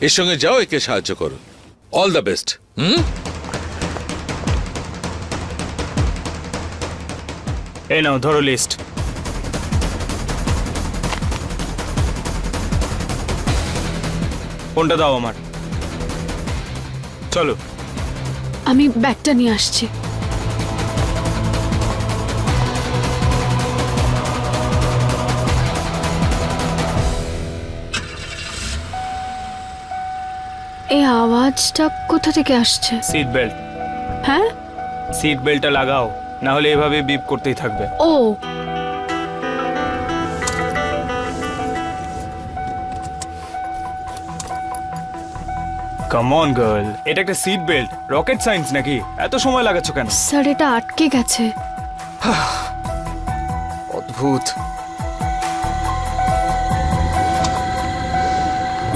এর সঙ্গে যাও, একে সাহায্য করো। All the best. এই নাও ধরো লিস্ট। ফোনটা দাও আমার। চলো। আমি ব্যাগটা নিয়ে আসছি। এই আওয়াজটা কোথা থেকে আসছে? Seat belt. হ্যাঁ, সিট বেল্টটা লাগাও, না হলে এভাবে বিপ করতেই থাকবে। ও কাম অন গার্ল, এটা একটা সিট বেল্ট, রকেট সায়েন্স নাকি? এত সময় লাগাচ্ছ কেন? স্যার, এটা আটকে গেছে। অদ্ভুত।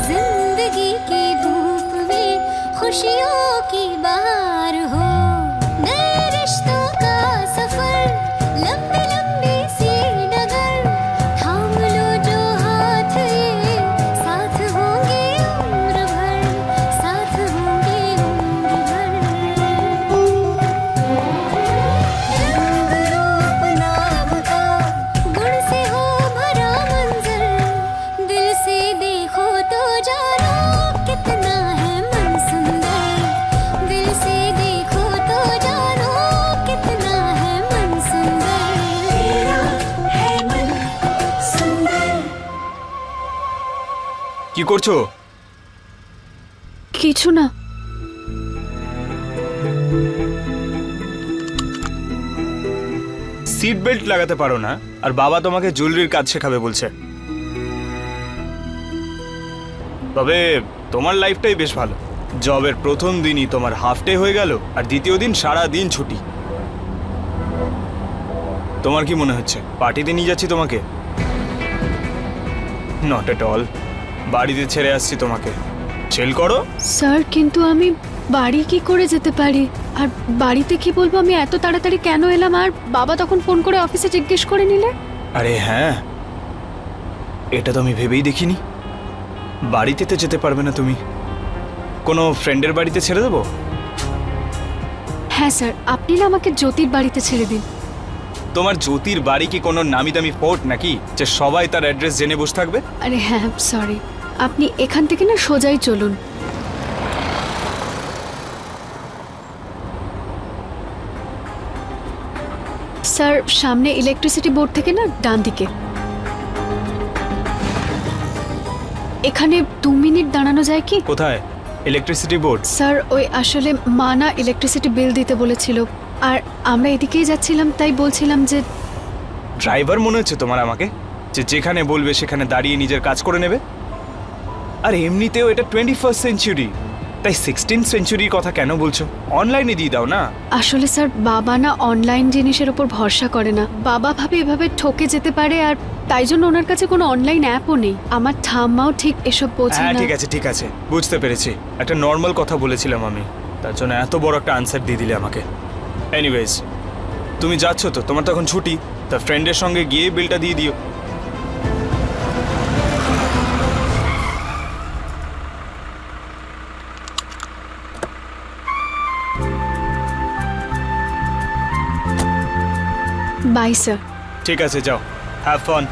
जिंदगी की धूप में खुशियों की बहार हो, नए रिश्तों का सफर, लंबी लंबी सी डगर, थाम लो जो हाथ ये, साथ होंगे उम्र भर, साथ होंगे उम्र भर। रंग रूप नाम का गुण से हो भरा मंजर, दिल से देखो तो जानो कितना है मन सुंदर, दिल से देखो तो जानो कितना है मन सुंदर, तेरा है मन सुंदर। কি করছো? কিছু না। সিট বেল্ট লাগাতে পারো না, আর বাবা তোমাকে জুয়েলারির কাজ শেখাবে বলছে। তবে তোমার লাইফটাই বেশ ভালো। জবের প্রথম দিনই তোমার হাফ ডে হয়ে গেল, আর দ্বিতীয় দিন সারা দিন ছুটি। তোমার কি মনে হচ্ছে পার্টিতে নিয়ে যাচ্ছি তোমাকে? Not at all. বাড়িতে ছেড়ে আসছি তোমাকে। চিল করো। স্যার, কিন্তু আমি বাড়ি কি করে যেতে পারি? আর বাড়িতে কি বলবো আমি এত তাড়াতাড়ি কেন এলাম? আর বাবা তখন ফোন করে অফিসে জিজ্ঞেস করে নিলে। আরে হ্যাঁ, এটা তো আমি ভেবেই দেখিনি। বাড়িতে তো যেতে পারবে না তুমি, কোনো ফ্রেন্ডের বাড়িতে ছেড়ে দেবো? হ্যাঁ স্যার, আপনি না আমাকে জ্যোতির বাড়িতে ছেড়ে দিন। তোমার জ্যোতির বাড়ি কি কোনো নামি দামি ফোর্ট নাকি যে সবাই তার অ্যাড্রেস জেনে বসে থাকবে? আরে হ্যাঁ, সরি, আপনি এখান থেকে না সোজাই চলুন। স্যার, সামনে ইলেকট্রিসিটি বোর্ড থেকে না ডান দিকে। এখানে 2 মিনিট দাঁড়ানো যায় কি? কোথায়? Electricity board? স্যার, ওই আসলে মা না ইলেকট্রিসিটি বিল দিতে বলেছিল, আর আমরা এদিকেই যাচ্ছিলাম, তাই বলছিলাম যে। ড্রাইভার মনে হচ্ছে তোমার আমাকে, যে যেখানে বলবে সেখানে দাঁড়িয়ে নিজের কাজ করে নেবে। আর এমনিতেও এটা 21st সেঞ্চুরি, তাই 16th সেঞ্চুরির কথা কেন বলছো? অনলাইনে দিয়ে দাও না। আসলে স্যার, বাবা না অনলাইন জিনিসের উপর ভরসা করে না। বাবা ভাবে এভাবে ঠকে যেতে পারে, আর তাই জন্য ওনার কাছে কোনো অনলাইন অ্যাপও নেই। আমার ঠাম্মাও ঠিক এসব বোঝে হ্যাঁ না। ঠিক আছে ঠিক আছে, বুঝতে পেরেছি। একটা নর্মাল কথা বলেছিলাম আমি, তার জন্য এত বড় একটা আনসার দিয়ে দিলে আমাকে। এনিওয়েজ, তুমি যাচ্ছ তো, তোমার তখন ছুটি, তা ফ্রেন্ডের সঙ্গে গিয়ে বিলটা দিয়ে দিও। Bye sir. ঠিক আছে, যাও, হ্যাভ ফান।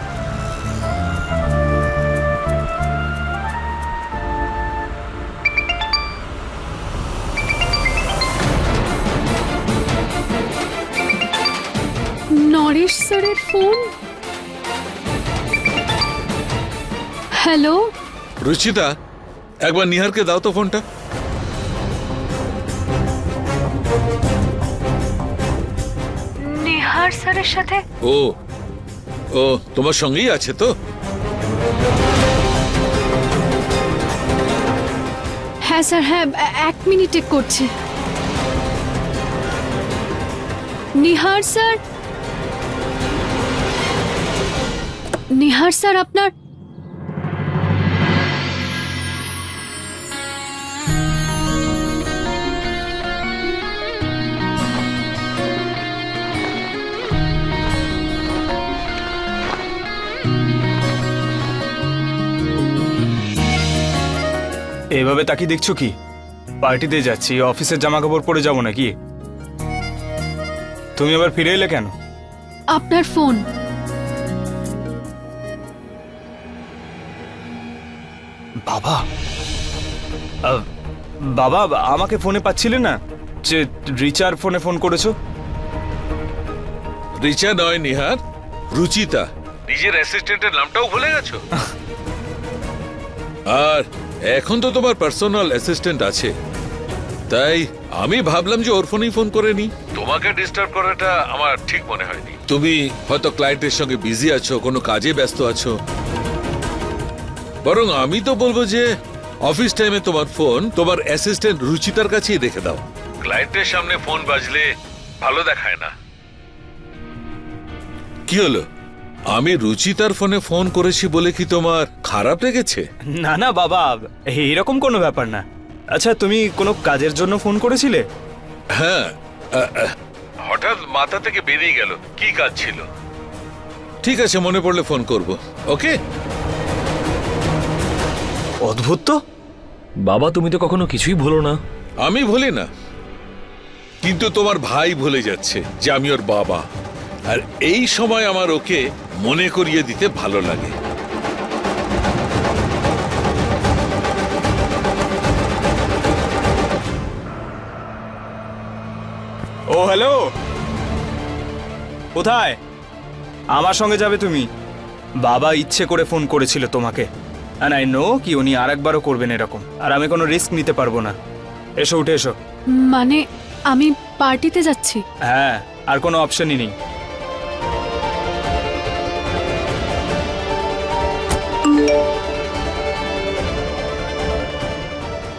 নরেশ স্যারের ফোন। হ্যালো রুচিতা, একবার নিহারকে দাও তো ফোনটা। নিহার স্যারের সাথে? ও ও তোমার সঙ্গেই আছে তো? হ্যাঁ স্যার, হ্যাঁ, 1 মিনিটে করছে। নিহার স্যার, নিহার স্যার আপনার। এভাবে তাকিয়ে দেখছো কি? পার্টিতে যাচ্ছি, অফিসের জামা কাপড় পরে যাবো নাকি? তুমি আবার ফিরে এলে কেন? আপনার ফোন। বাবা বাবা আমাকে ফোনে পাচ্ছিলে না যে রিচার ফোনে ফোন করেছো? রিচা নয় নিহার, রুচিতা। নিজের অ্যাসিস্ট্যান্টের নামটাও ভুলে গেছো? আর এখন তো তোমার পার্সোনাল অ্যাসিস্ট্যান্ট আছে, তাই আমি ভাবলাম যে ওর ফোনেই ফোন করে নি। তোমাকে ডিস্টার্ব করাটা আমার ঠিক মনে হয়নি। তুমি হয়তো ক্লায়েন্টের সঙ্গে বিজি আছো, কোনো কাজে ব্যস্ত আছো। বরং আমি তো বলবো যে অফিস টাইমে তোমার ফোন তোমার অ্যাসিস্ট্যান্ট রুচিতার কাছেই রেখে দাও। ক্লায়েন্টের সামনে ফোন বাজলে ভালো দেখায় না। কি হলো, আমি রুচিতার ফোনে ফোন করেছি বলে কি তোমার খারাপ লেগেছে? না না বাবা, এইরকম কোনো ব্যাপার না। আচ্ছা, তুমি কোনো কাজের জন্য ফোন করেছিলে? হ্যাঁ, হঠাৎ মাথা থেকে বেরিয়ে গেল কি কাজ ছিল। ঠিক আছে, মনে পড়লে ফোন করব। ওকে। অদ্ভুত তো। বাবা, তুমি তো কখনো কিছুই ভুলো না। আমি ভুলি না, কিন্তু তোমার ভাই ভুলে যাচ্ছে যে আমি ওর বাবা, আর এই সময় আমার ওকে মনে করিয়ে দিতে ভালো লাগে। ও হ্যালো, কোথায়? আমার সঙ্গে যাবে তুমি? বাবা ইচ্ছে করে ফোন করেছিল তোমাকে, আর আই নো কি উনি আরেকবারও করবেন এরকম, আর আমি কোনো রিস্ক নিতে পারবো না। এসো, উঠে এসো। মানে আমি পার্টিতে যাচ্ছি। হ্যাঁ, আর কোনো অপশনই নেই।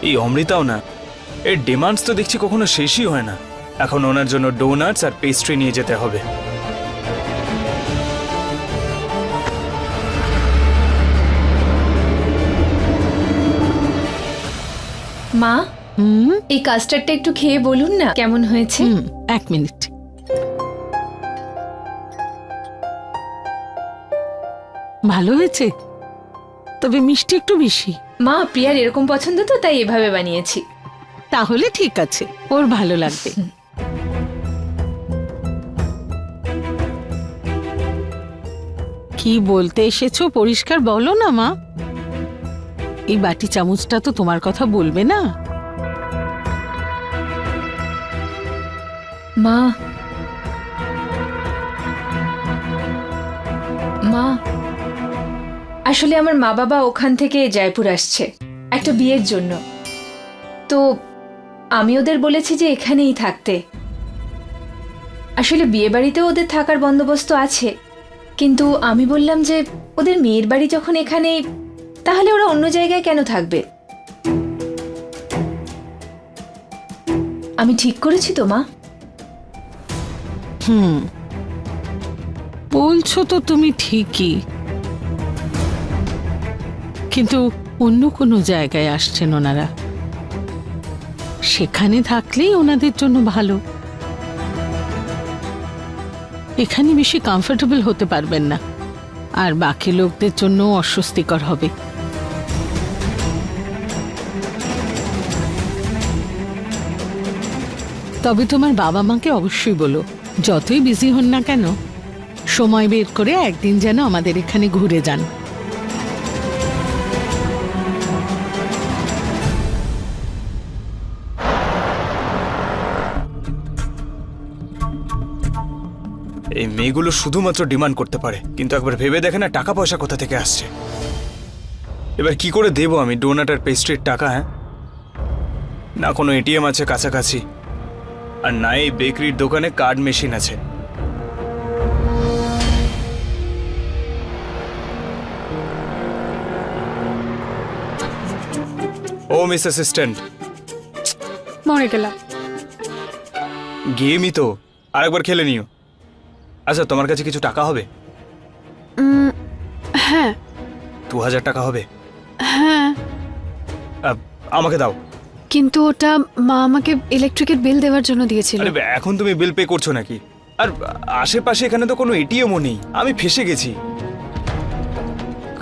এই অমৃতাও না, এর ডিমান্ডস তো দেখছি কখনো শেষই হয় না। এখন ওনার জন্য ডোনাটস আর পেস্ট্রি নিয়ে যেতে হবে। মা, এই কাস্টার্ডটা একটু খেয়ে বলুন না কেমন হয়েছে। এক মিনিট। ভালো হয়েছে, তবে মিষ্টি একটু বেশি। মা, প্রিয়ার এরকম পছন্দ তো, তাই এভাবে বানিয়েছি। তাহলে ঠিক আছে, ওর ভালো লাগবে। কি বলতে এসেছো পরিষ্কার বলো না মা। এই বাটি চামচটা তো তোমার কথা বলবে না? মা, মা, আসলে আমার মা বাবা ওখান থেকে জয়পুর আসছে একটা বিয়ের জন্য, তো আমি ওদের বলেছি যে এখানেই থাকতে। আসলে বিয়ে বাড়িতেও ওদের থাকার বন্দোবস্ত আছে, কিন্তু আমি বললাম যে ওদের মেয়ের বাড়ি যখন এখানেই, তাহলে ওরা অন্য জায়গায় কেন থাকবে। আমি ঠিক করেছি তো মা? বলছো তো তুমি ঠিকই, কিন্তু অন্য কোনো জায়গায় আসছেন ওনারা, সেখানে থাকলেই ওনাদের জন্য ভালো। এখানে বেশি কমফোর্টেবল হতে পারবেন না, আর বাকি লোকদের জন্য অস্বস্তিকর হবে। তবে তোমার বাবা মাকে অবশ্যই বলো, যতই বিজি হন না কেন সময় বের করে একদিন যেন আমাদের এখানে ঘুরে যান। এই মেয়েগুলো শুধুমাত্র ডিমান্ড করতে পারে, কিন্তু একবার ভেবে দেখে না টাকা পয়সা কোথা থেকে আসছে। এবার কি করে দেবো আমি ডোনাট আর পেস্ট্রির টাকা? হ্যাঁ, না কোনো এটিএম আছে কাছাকাছি, আর না এই বেকারির দোকানে কার্ড মেশিন আছে। ও মিস অ্যাসিস্ট্যান্ট, মরে গেলাম। গেমই তো, আরেকবার খেলে নিও। আচ্ছা, তোমার কাছে কিছু টাকা হবে? হ্যাঁ 2000 টাকা হবে? হ্যাঁ, আমাকে দাও। কিন্তু ওটা মা আমাকে ইলেকট্রিকের বিল দেওয়ার জন্য দিয়েছিল। আরে এখন তুমি বিল পে করছো নাকি? আর আশেপাশে এখানে তো কোনো এটিএমও নেই, আমি ফেসে গেছি।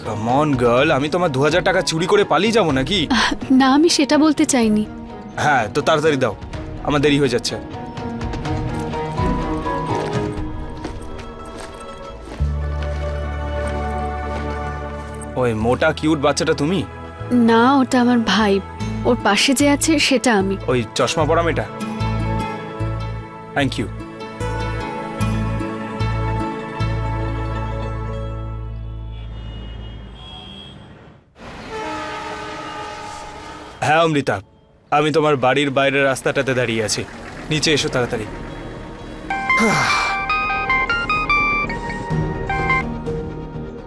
কাম কাম অন গার্ল, আমি তোমার 2000 টাকা চুরি করে পালিয়ে যাবো নাকি? না, আমি সেটা বলতে চাইনি। হ্যাঁ, তো তাড়াতাড়ি দাও, আমার দেরি হয়ে যাচ্ছে। ওই মোটা কিউট বাচ্চাটা তুমি? না, ওটা আমার ভাই। ওর পাশে যে আছে সেটা আমি। ওই চশমা পরা মেয়েটা? Thank you. হ্যাঁ অমৃতা, আমি তোমার বাড়ির বাইরের রাস্তাটাতে দাঁড়িয়ে আছি, নিচে এসো তাড়াতাড়ি।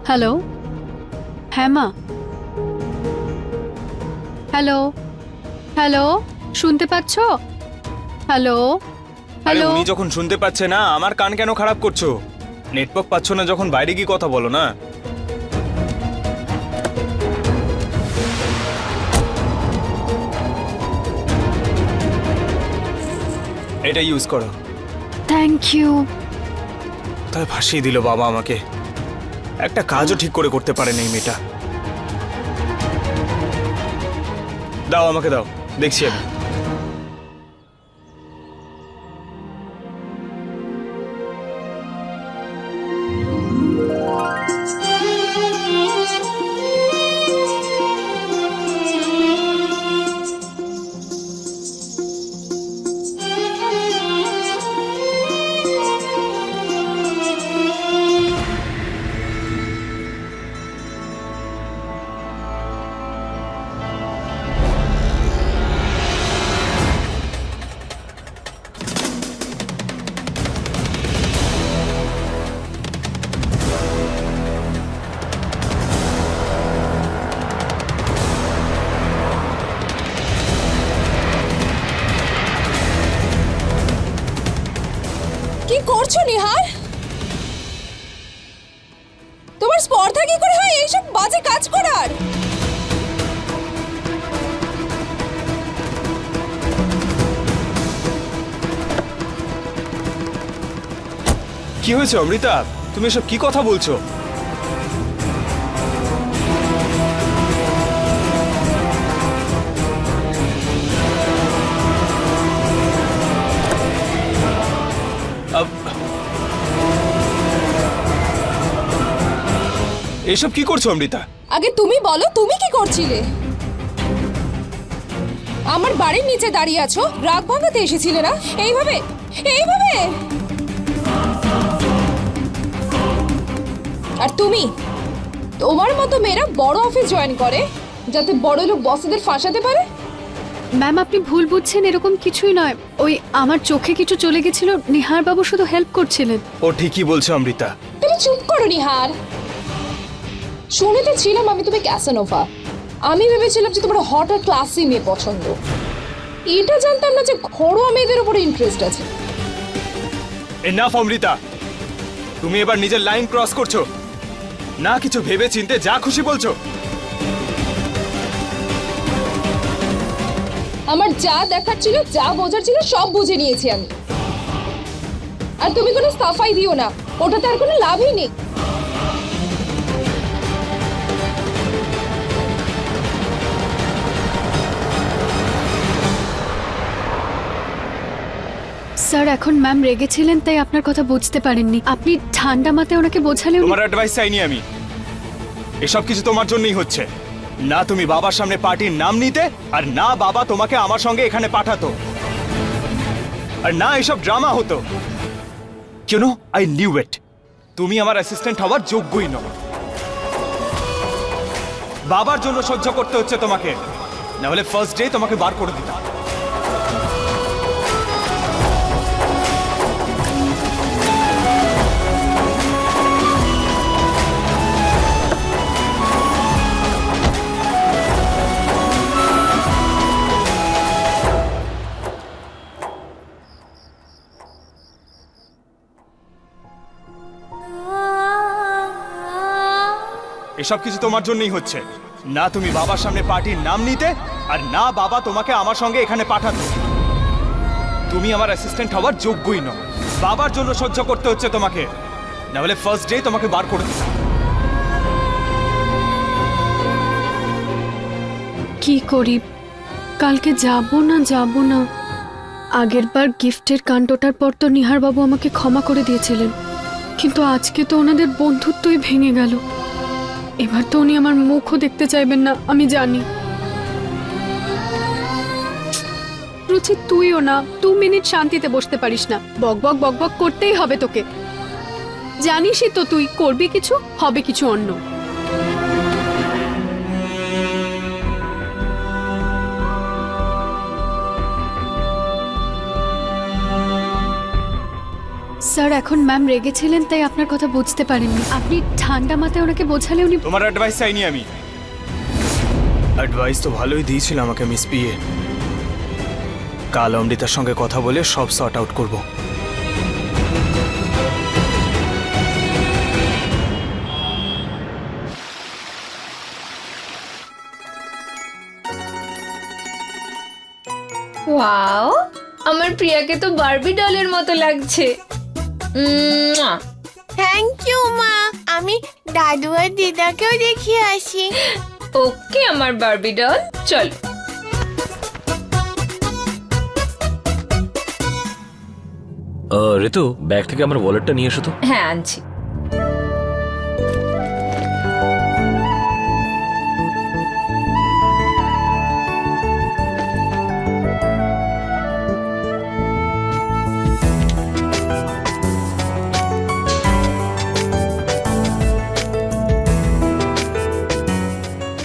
হ্যালো, হ্যাঁ মা। হ্যালো, হ্যালো, শুনতে পাচ্ছ? হ্যালো, আরে হ্যালো। উনি যখন শুনতে পাচ্ছে না, আমার কান কেন খারাপ করছো? নেটওয়ার্ক পাচ্ছ না যখন বাইরে গিয়ে কথা বলো না। এটা ইউজ করো। Thank you. তাই ভাসিয়ে দিল বাবা আমাকে। একটা কাজও ঠিক করে করতে পারে না এই মেয়েটা। দাও আমাকে দাও, দেখছি আমি। কি করছো নিহার? তোমার স্পর্ধা কি করে হয় এইসব বাজে কাজ করার? কি হয়েছে অমৃতা, তুমি এসব কি কথা বলছো? এসব কি করছো অমৃতা? আগে তুমি বলো, তুমি কি করছিলে? আমার বাড়ির নিচে দাঁড়িয়ে আছো, রাগ ভাঙাতে এসেছিলে না? এইভাবে এইভাবে। আর তুমি, তোমার মতো মেয়েরা বড় অফিস জয়েন করে যাতে বড় লোক বসদের ফাঁসাতে পারে। ম্যাম, আপনি ভুল বুঝছেন, এরকম কিছুই নয়। ওই আমার চোখে কিছু চলে গেছিল, নিহার বাবু শুধু হেল্প করছিলেন। ও ঠিকই বলছো অমৃতা। তুমি চুপ করো নিহার। শুনেতে ছিলাম আমি তুমি ক্যাসানোভা। আমি ভেবেছিলাম যে তোমার হট আর ক্লাসি মেয়ে পছন্দ। এটা জানতাম না যে ঘরোয়া মেয়েদের উপরে ইন্টারেস্ট আছে। এনাফ অমৃতা, তুমি এবার নিজের লাইন ক্রস করছো। না কিছু ভেবে চিন্তে যা খুশি বলছো। আমার যা দেখার ছিল, যা বোঝার ছিল সব বুঝে নিয়েছি আমি। আর তুমি কোনো সাফাই দিও না, ওটাতে আর কোনো লাভই নেই। স্যার, এখন ম্যাম রেগেছিলেন তাই আপনার কথা বুঝতে পারেননি। আপনি ঠান্ডা মাথায় ওনাকে বোঝালে উনি- তোমার অ্যাডভাইস চাইনি আমি। এসব কিছু তোমার জন্যই হচ্ছে। না তুমি বাবার সামনে পার্টির নাম নিতে, আর না বাবা তোমাকে আমার সঙ্গে এখানে পাঠাতো, আর না এসব ড্রামা হতো। You know, I knew it. তুমি আমার অ্যাসিস্ট্যান্ট হওয়ার যোগ্যই নও। বাবার জন্য সহ্য করতে হচ্ছে তোমাকে, না হলে ফার্স্ট ডে তোমাকে বার করে দিতাম। এসব কিছু তোমার জন্যই হচ্ছে। না তুমি বাবার সামনে পার্টির নাম নিতে, আর না বাবা তোমাকে আমার সঙ্গে এখানে পাঠাতো। তুমি আমার অ্যাসিস্ট্যান্ট হওয়ার যোগ্যই নও। বাবার জন্য সহ্য করতে হচ্ছে তোমাকে, না হলে ফার্স্ট ডে তোমাকে বার করে দিতাম। কি করি, কালকে যাব না। আগেরবার গিফটের কাণ্ডটার পর তো নিহার বাবু আমাকে ক্ষমা করে দিয়েছিলেন, কিন্তু আজকে তো ওনাদের বন্ধুত্বই ভেঙে গেল। এবার তো উনি আমার মুখও দেখতে চাইবেন না, আমি জানি। রুচি, তুইও না 2 মিনিট শান্তিতে বসতে পারিস না? বক করতেই হবে তোকে। জানিসই তো তুই করবি কিছু, হবে কিছু অন্য। স্যার, এখন ম্যাম রেগেছিলেন তাই আপনার কথা বুঝতে পারেননি। আপনি ঠান্ডা মাথায় ওনাকে বোঝালে উনি... তোমার অ্যাডভাইস চাইনি আমি। অ্যাডভাইস তো ভালোই দিয়েছিল আমাকে মিস পিএ। কাল অমৃতার সঙ্গে কথা বলে সব সর্ট আউট করব। ওয়াও, আমার প্রিয়াকে তো বারবি ডলের মতো লাগছে। মুয়া। থ্যাংক ইউ মা। আমি দাদু আর দিদাকেও দেখিয়ে আসি। ওকে আমার বারবি ডল, চলো। ঋতু, ব্যাগ থেকে আমার ওয়ালেটটা নিয়ে এসো তো। হ্যাঁ, আনছি।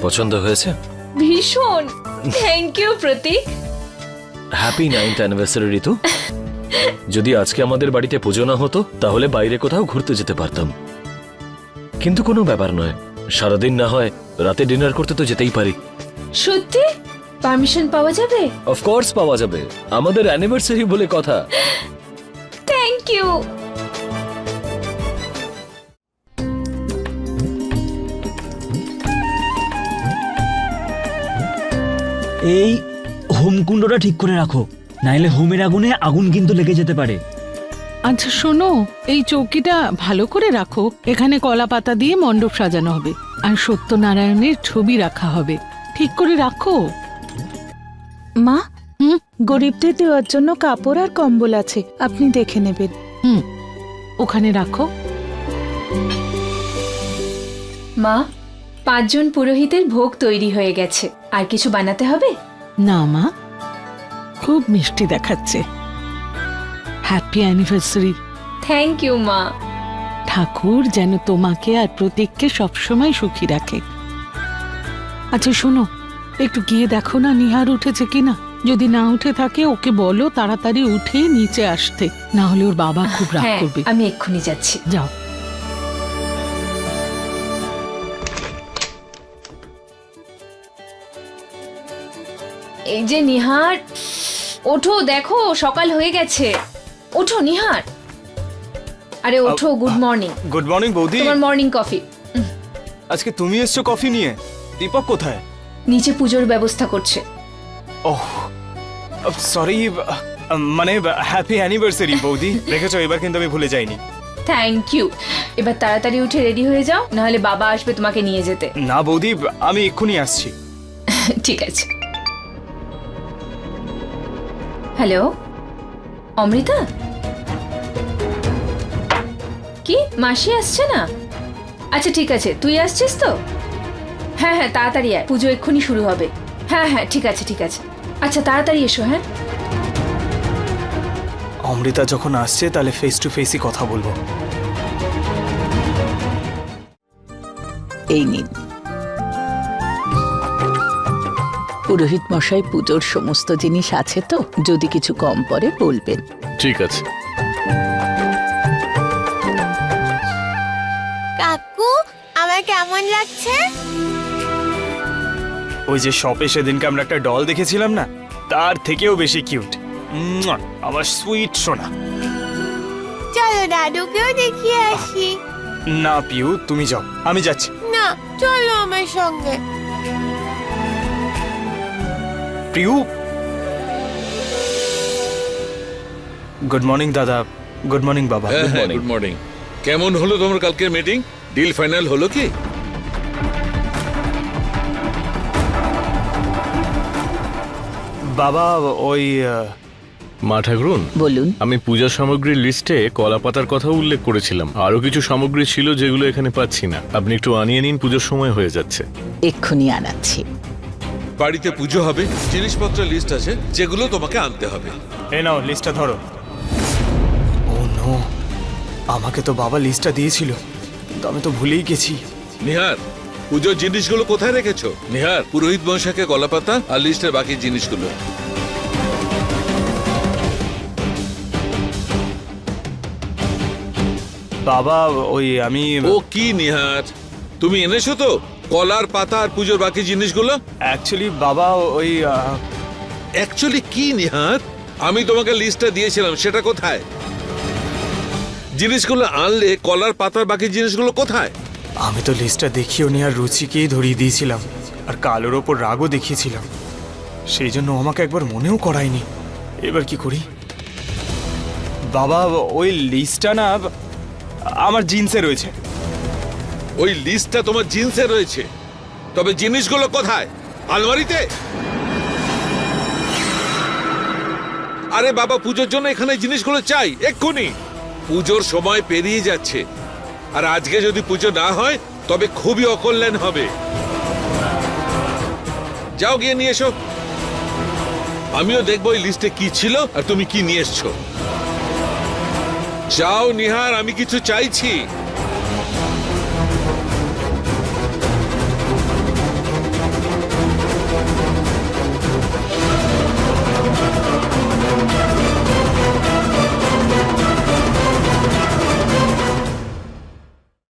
পছন্দ হয়েছে? ভীষণ, thank you Pratik. Happy 9th anniversary Ritu. যদি আজকে আমাদের বাড়িতে পুজো না হতো তাহলে বাইরে কোথাও ঘুরতে যেতে পারতাম, কিন্তু কোনো ব্যাপার নয়। সারাদিন না হয় রাতে ডিনার করতে তো যেতেই পারি। সত্যি? পারমিশন পাওয়া যাবে? অফকোর্স পাওয়া যাবে, আমাদের অ্যানিভার্সারি বলে কথা। Thank you. এই হোমকুণ্ডটা ঠিক করে রাখো, নাইলে হোমের আগুনে আগুন কিন্তু লেগে যেতে পারে। আচ্ছা শোনো, এই চৌকিটা ভালো করে রাখো। এখানে কলা পাতা দিয়ে মণ্ডপ সাজানো হবে আর সত্যনারায়ণের ছবি রাখা হবে। ঠিক করে রাখো। মা, গরিবদের দেওয়ার জন্য কাপড় আর কম্বল আছে, আপনি দেখে নেবেন। ওখানে রাখো। মা, 5 জন পুরোহিতের ভোগ তৈরি হয়ে গেছে, আর কিছু বানাতে হবে? না মা, খুব মিষ্টি দেখাচ্ছে। Happy anniversary. থ্যাংক ইউ মা। ঠাকুর যেন তোমাকে আর প্রতীককে সবসময় সুখী রাখে। আচ্ছা শোনো, একটু গিয়ে দেখো না নিহার উঠেছে কিনা। যদি না উঠে থাকে ওকে বলো তাড়াতাড়ি উঠে নিচে আসতে, না হলে ওর বাবা খুব রাগ হ্যাঁ, করবে। আমি এক্ষুনি যাচ্ছি। যাও। এই যে নিহার, ওঠো, দেখো সকাল হয়ে গেছে। ওঠো নিহার, আরে ওঠো। Good morning. গুড মর্নিং বৌদি। তোমার মর্নিং কফি। আজকে তুমি এসছো কফি নিয়ে? দীপক কোথায়? নিচে পুজোর ব্যবস্থা করছে। ওহ সরি, মানে হ্যাপি অ্যানিভার্সারি বৌদি। রেখেছো, এবার কিন্তু আমি ভুলে যাইনি। Thank you. এবার তাড়াতাড়ি উঠে রেডি হয়ে যাও, নাহলে বাবা আসবে তোমাকে নিয়ে যেতে। না বৌদি, আমি এক্ষুনি আসছি। ঠিক আছে। হ্যালো অমৃতা, কি মাসি আসছে না? আচ্ছা ঠিক আছে, তুই আসছিস তো? হ্যাঁ হ্যাঁ, তাড়াতাড়ি আয়, পুজো এক্ষুনি শুরু হবে। হ্যাঁ হ্যাঁ, ঠিক আছে ঠিক আছে। আচ্ছা তাড়াতাড়ি এসো। হ্যাঁ, অমৃতা যখন আসছে তাহলে ফেস টু ফেসই কথা বলবো। এই নিন। পুরোহিত মশাই, পুজোর সমস্ত জিনিস আছে তো, যদি কিছু কম পড়ে বলবেন। ঠিক আছে। কাকু, আমার কেমন লাগছে? ওই যে শপে সেদিনকে আমরা একটা ডল দেখেছিলাম না, তার থেকেও বেশি কিউট। আমার সুইট সোনা। চলো দাদুকেও দেখিয়ে আসি। না পিউ, তুমি যাও, আমি যাচ্ছি। না, চলো আমার সঙ্গে। প্রিয়ু। গুড মর্নিং দাদা। গুড মর্নিং বাবা। হ্যাঁ, গুড মর্নিং। কেমন হলো তোমার কালকের মিটিং? ডিল ফাইনাল হলো কি? বাবা ওই মা ঠাকুরুন, বলুন। আমি পূজা সামগ্রীর লিস্টে কলা পাতার কথা উল্লেখ করেছিলাম। আরো কিছু সামগ্রী ছিল যেগুলো এখানে পাচ্ছি না। আপনি একটু আনিয়ে নিন, পুজোর সময় হয়ে যাচ্ছে। এক্ষুনি আনাচ্ছি। বাড়িতে পুজো হবে, জিনিসপত্রের লিস্ট আছে যেগুলো তোমাকে আনতে হবে। এই নাও লিস্টটা ধরো। ও নো, আমাকে তো বাবা লিস্টটা দিয়েছিল, কিন্তু আমি তো ভুলেই গেছি। নিহার, পুজোর জিনিসগুলো কোথায় রেখেছো? নিহার, পুরোহিত মশাকে কলাপাতা আর লিস্টের বাকি জিনিসগুলো। বাবা ওই আমি ও কি নিহার, তুমি এনেছো তো কলার পাতা আর পুজোর বাকি জিনিসগুলো? অ্যাকচুয়ালি বাবা ওই অ্যাকচুয়ালি কি নিহার? আমি তোমাকে লিস্টটা দিয়েছিলাম, সেটা কোথায়? জিনিসগুলো আনলে কলার পাতার বাকি জিনিসগুলো কোথায়? আমি তো লিস্টটা দেখিও নি আর রুচিকেই ধরিয়ে দিয়েছিলাম, আর কালোর ওপর রাগও দেখিয়েছিলাম। সেই জন্য আমাকে একবার মনেও করায়নি। এবার কি করি? বাবা ওই লিস্টটা না আমার জিন্সে রয়েছে। ওই লিস্টটা তোমার জিন্সে রয়েছে, তবে জিনিসগুলো কোথায়? আলমারিতে? আরে বাবা, পুজোর জন্য এখানে জিনিসগুলো চাই এক্ষুনি। পুজোর সময় পেরিয়ে যাচ্ছে, আর আজকে যদি পুজো না হয় তবে খুবই অকল্যাণ হবে। যাও গিয়ে নিয়ে এসো। আমিও দেখবো এই লিস্টে কি ছিল আর তুমি কি নিয়ে এসছো। যাও নিহার, আমি কিছু চাইছি।